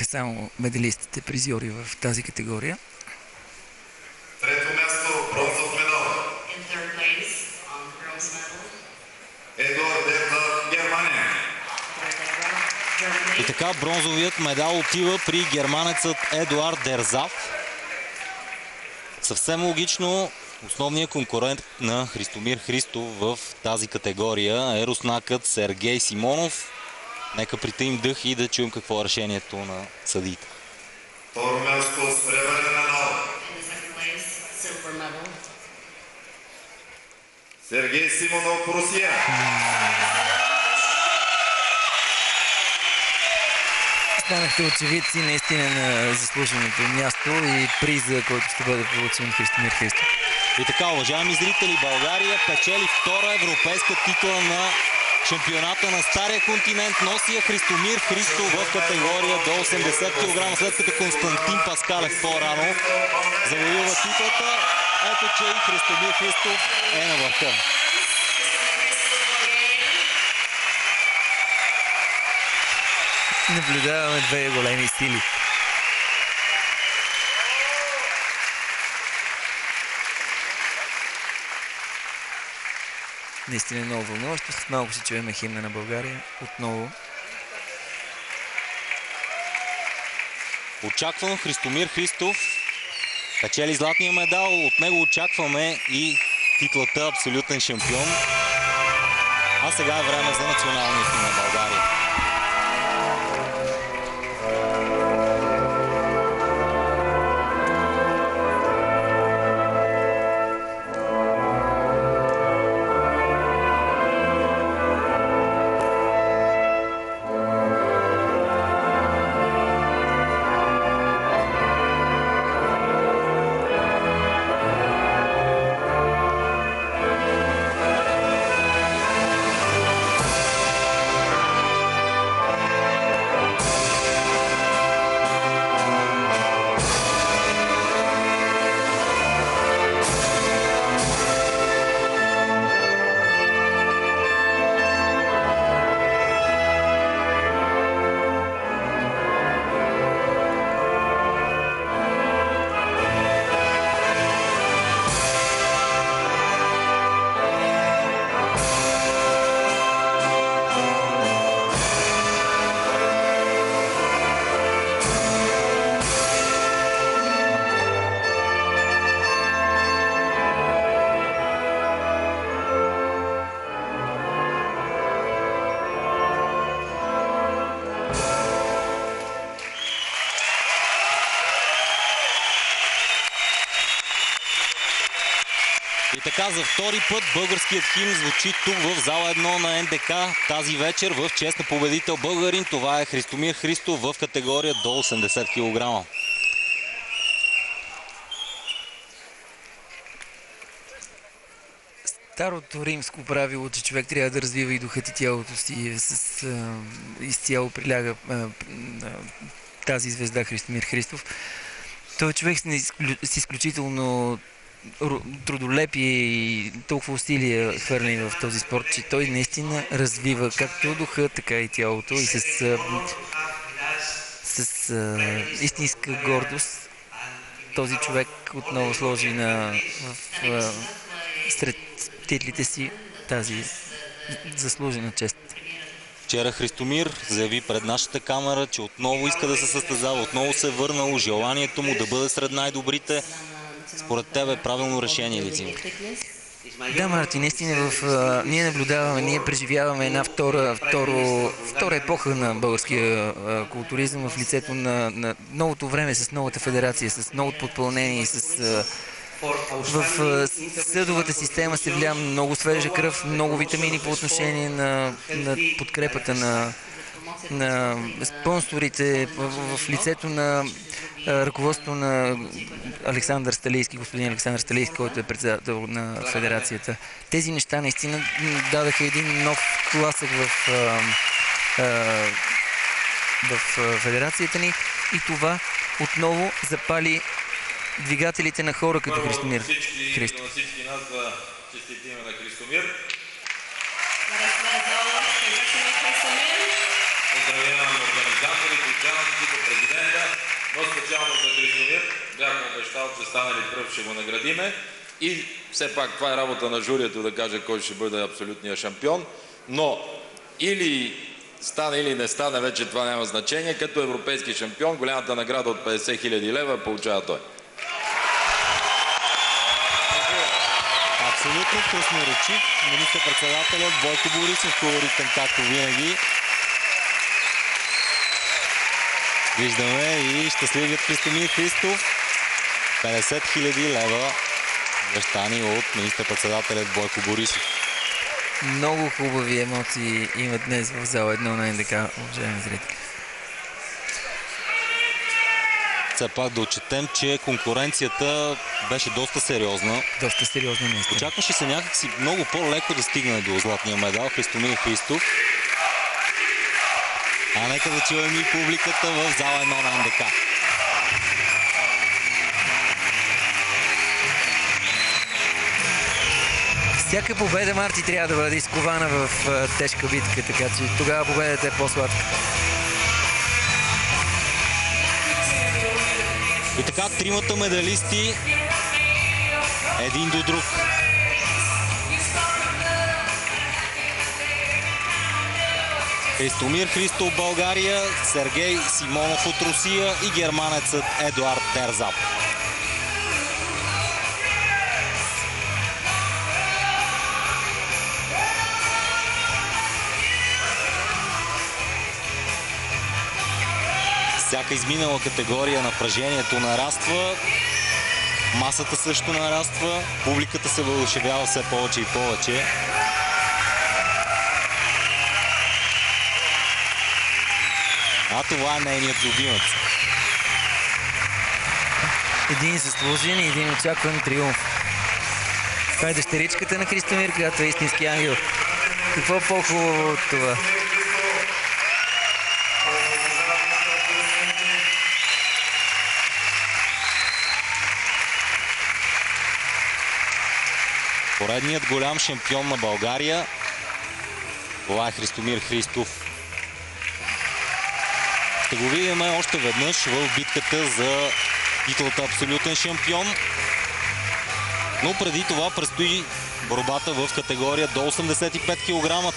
Само медалистите призьори в тази категория. Трето място, бронзов медал. Едуард Дерза, Германия. И така бронзовият медал отива при германецът Едуард Дерзав. Съвсем логично, основният конкурент на Христомир Христов в тази категория е руснакът Сергей Симонов. Нека притаим дъх и да чуем какво е решението на съдиите. Второ място, сребърен медал. Сергей Симонов, Русия. Станахте очевидци наистина на заслуженото място и приза, който ще бъде получен от Христомир Христов. И така, уважаеми зрители, България печели втора европейска титла на шампионата на Стария континент. Носи я Христомир Христов в категория до 80 кг, след като Константин Паскалев по-рано завоюва титлата. Ето, че и Христомир Христов е на върха. Наблюдаваме две големи сили. Наистина много вълнуващо. След малко ще чуем химна на България отново. Очаквано Христомир Христов печели златния медал. От него очакваме и титлата абсолютен шампион. А сега е време за националния химн на България. И така за втори път българският химн звучи тук в зала 1 на НДК тази вечер в чест на победител българин. Това е Христомир Христов в категория до 80 кг. Старото римско правило, че човек трябва да развива и духът и тялото си, изцяло приляга тази звезда Христомир Христов. Той човек с изключително трудолепие и толкова усилия хвърлени в този спорт, че той наистина развива както духа, така и тялото и с истинска гордост този човек отново сложи сред титлите си тази заслужена чест. Вчера Христомир заяви пред нашата камера, че отново иска да се състезава, отново се е върнало, желанието му да бъде сред най-добрите. Според теб е правилно решение ли взима? Да, Марти, наистина ние наблюдаваме, ние преживяваме една втора епоха на българския културизъм в лицето на новото време, с новата федерация, с новото подпълнение, в съдовата система се вля много свежа кръв, много витамини по отношение на подкрепата на спонсорите, в лицето на ръководството на Александър Сталийски, господин Александър Сталийски, който е председател на федерацията. Тези неща наистина дадаха един нов тласък в федерацията ни и това отново запали двигателите на хора като Христомир Христов. На всички нас да честитим на Христомир. Поздравявам организаторите и цялата президента, но специално за Христомир. Бяхме обещал, че стане ли пръв, ще го наградиме. И все пак това е работа на журито да каже кой ще бъде абсолютният шампион. Но или стане или не стане, вече това няма значение. Като европейски шампион, голямата награда от 50 000 лева получава той. Абсолютно красноречив. Министър-председателят Бойко Борисов, колоритен както винаги. Виждаме и щастливият Христомир Христов. 50 000 лева обещани от министър-председателят Бойко Борисов. Много хубави емоции има днес в зала 1 на НДК, уважаеми зрители. Все пак да отчетем, че конкуренцията беше доста сериозна. Доста сериозно наистина. Очакваше се някакси много по-леко да стигне до златния медал Христомир Христов. А нека да чуем и публиката в зала 1 на НДК. Всяка победа, Марти, трябва да бъде изкована в тежка битка, така че тогава победата е по-сладка. И така, тримата медалисти един до друг. Христомир Христов, България, Сергей Симонов от Русия и германецът Едуард Терзап. Всяка изминала категория напрежението нараства, масата също нараства, публиката се въодушевява все повече и повече. А това е нейният любимец. Един заслужен и един очакван триумф. Това е дъщеричката на Христомир, която е истински ангел. Какво по-хубаво от това? Поредният голям шампион на България. Това е Христомир Христов. Ще го видим още веднъж в битката за титлата абсолютен шампион. Но преди това предстои борбата в категория до 85 кг.